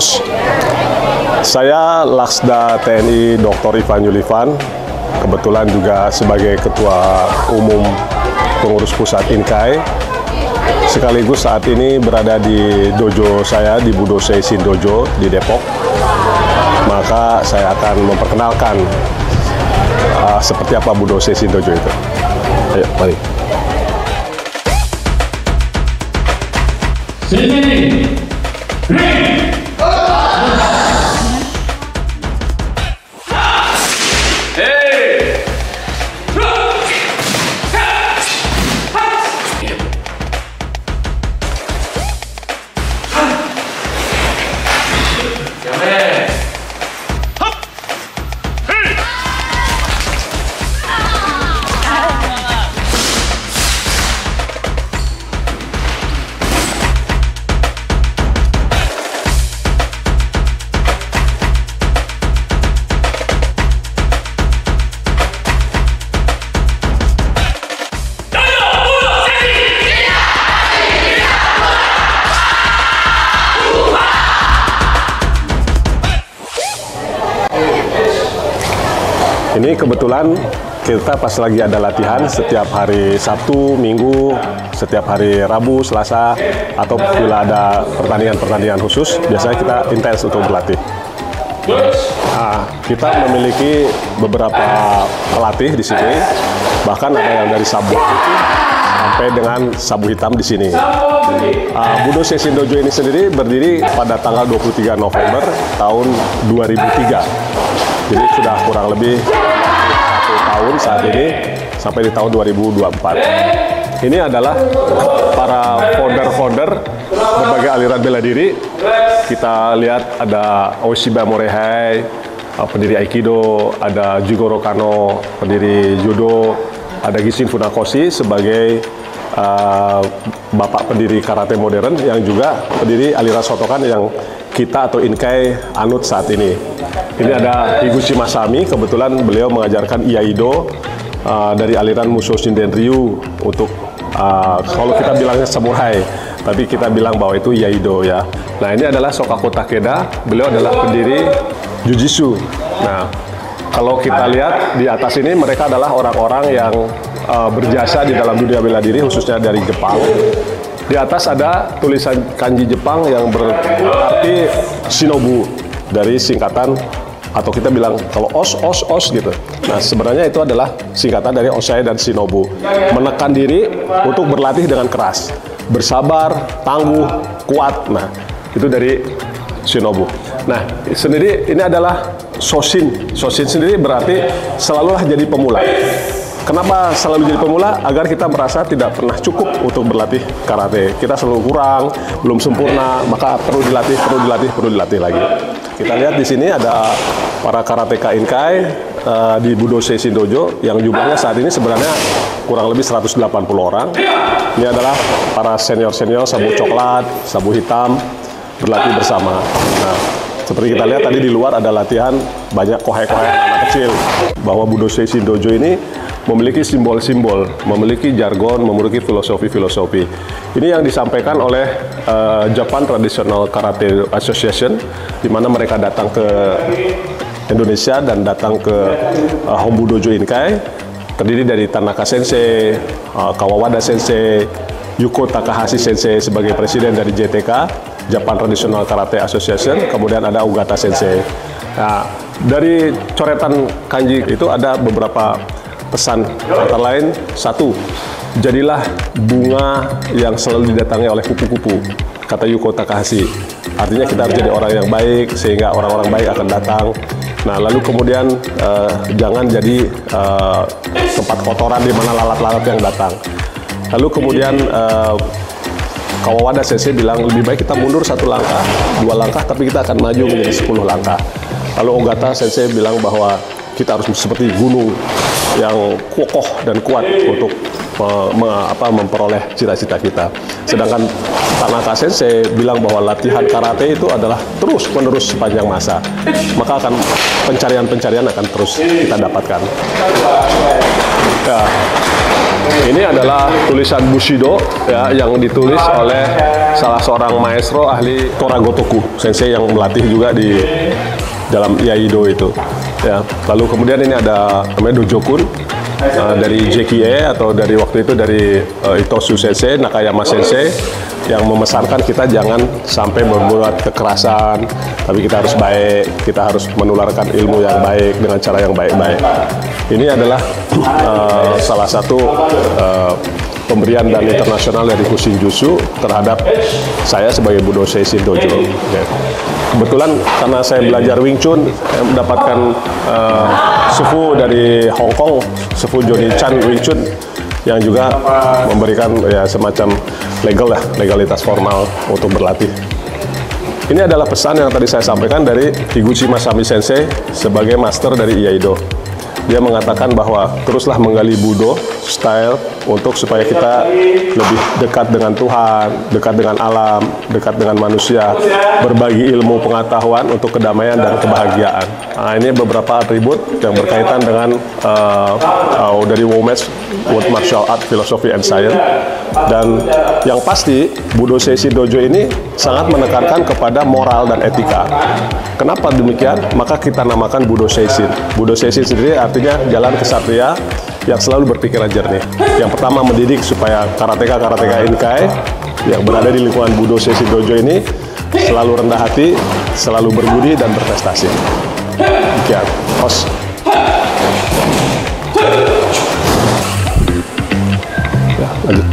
Bos. Saya Laksda TNI Dr. Ivan Yulivan, kebetulan juga sebagai Ketua Umum Pengurus Pusat INKAI, sekaligus saat ini berada di dojo saya di Budo Seisin Dojo di Depok. Maka saya akan memperkenalkan seperti apa Budo Seisin Dojo itu. Ayo, mari. Ini kebetulan kita pas lagi ada latihan setiap hari Sabtu, Minggu, setiap hari Rabu, Selasa, atau bila ada pertandingan-pertandingan khusus, biasanya kita intens untuk berlatih. Nah, kita memiliki beberapa pelatih di sini, bahkan ada yang dari sabu sampai dengan sabu hitam di sini. Budo Seisin Dojo ini sendiri berdiri pada tanggal 23 November tahun 2003. Jadi sudah kurang lebih 1 tahun saat ini sampai di tahun 2024. Ini adalah para founder berbagai aliran bela diri. Kita lihat ada Oshiba Morihei, pendiri Aikido, ada Jigoro Kano, pendiri Judo, ada Gishin Funakoshi sebagai bapak pendiri karate modern yang juga pendiri aliran Shotokan yang kita atau INKAI anut saat ini. Ini ada Higuchi Masami, kebetulan beliau mengajarkan Iaido dari aliran Musho Shinden Ryu untuk kalau kita bilangnya samurai, tapi kita bilang bahwa itu Iaido ya. Nah, ini adalah Shokako Takeda, beliau adalah pendiri Jujitsu. Nah, kalau kita lihat di atas ini mereka adalah orang-orang yang berjasa di dalam dunia bela diri khususnya dari Jepang. Di atas ada tulisan kanji Jepang yang berarti Shinobu dari singkatan atau kita bilang kalau os gitu. Nah, sebenarnya itu adalah singkatan dari Osai dan Shinobu. Menekan diri untuk berlatih dengan keras, bersabar, tangguh, kuat. Nah, itu dari Shinobu. Nah, sendiri ini adalah Shoshin. Shoshin sendiri berarti selalulah jadi pemula. Kenapa selalu jadi pemula? Agar kita merasa tidak pernah cukup untuk berlatih karate. Kita selalu kurang, belum sempurna, maka perlu dilatih lagi. Kita lihat di sini ada para karateka INKAI di Budo Seisin Dojo yang jumlahnya saat ini sebenarnya kurang lebih 180 orang. Ini adalah para senior-senior sabu coklat, sabu hitam berlatih bersama. Nah, seperti kita lihat tadi di luar ada latihan banyak kohai-kohai anak kecil. Bahwa Budo Seisin Dojo ini memiliki simbol-simbol, memiliki jargon, memiliki filosofi-filosofi. Ini yang disampaikan oleh Japan Traditional Karate Association, di mana mereka datang ke Indonesia dan datang ke Hombu Dojo INKAI, terdiri dari Tanaka Sensei, Kawawada Sensei, Yuko Takahashi Sensei sebagai presiden dari JTK, Japan Traditional Karate Association, kemudian ada Ogata Sensei. Nah, dari coretan kanji itu ada beberapa pesan, antara lain, 1, jadilah bunga yang selalu didatangi oleh kupu-kupu, kata Yuko Takahashi. Artinya kita harus jadi orang yang baik, sehingga orang-orang baik akan datang. Nah, lalu kemudian jangan jadi tempat kotoran di mana lalat-lalat yang datang. Lalu kemudian Kawawada Sensei bilang lebih baik kita mundur 1 langkah, 2 langkah, tapi kita akan maju menjadi 10 langkah. Lalu Ogata Sensei bilang bahwa kita harus seperti gunung yang kokoh dan kuat untuk memperoleh cita-cita kita. Sedangkan Tanaka Sensei bilang bahwa latihan karate itu adalah terus-menerus sepanjang masa. Maka pencarian-pencarian akan terus kita dapatkan. Ya, ini adalah tulisan Bushido ya, yang ditulis oleh salah seorang maestro ahli Tora Gotoku, sensei yang melatih juga di dalam Iaido itu. Ya, lalu kemudian ini ada namanya Dojokun dari JKA atau dari waktu itu dari Itosu Sensei, Nakayama Sensei, yang memesankan kita jangan sampai berbuat kekerasan, tapi kita harus baik, kita harus menularkan ilmu yang baik dengan cara yang baik-baik. Ini adalah salah satu pemberian dan internasional dari Kushinjutsu terhadap saya sebagai Budo Seishin Dojo. Ya. Kebetulan karena saya belajar Wing Chun, saya mendapatkan sefu dari Hong Kong, sefu Johnny Chan Wing Chun, yang juga memberikan ya semacam legalitas formal untuk berlatih. Ini adalah pesan yang tadi saya sampaikan dari Higuchi Masami Sensei sebagai master dari Iaido. Dia mengatakan bahwa teruslah menggali Budo style untuk supaya kita lebih dekat dengan Tuhan, dekat dengan alam, dekat dengan manusia, berbagi ilmu pengetahuan untuk kedamaian dan kebahagiaan. Nah, ini beberapa atribut yang berkaitan dengan dari WOMES, World Martial Art, Philosophy and Science. Dan yang pasti Budo Seishin Dojo ini sangat menekankan kepada moral dan etika. Kenapa demikian? Maka kita namakan Budo Seishin. Budo Seishin sendiri artinya jalan kesatria yang selalu berpikiran jernih. Yang pertama mendidik supaya karateka Inkai yang berada di lingkungan Budo Seishin Dojo ini selalu rendah hati, selalu berbudi dan berprestasi. Demikian. Os. Ya, lanjut.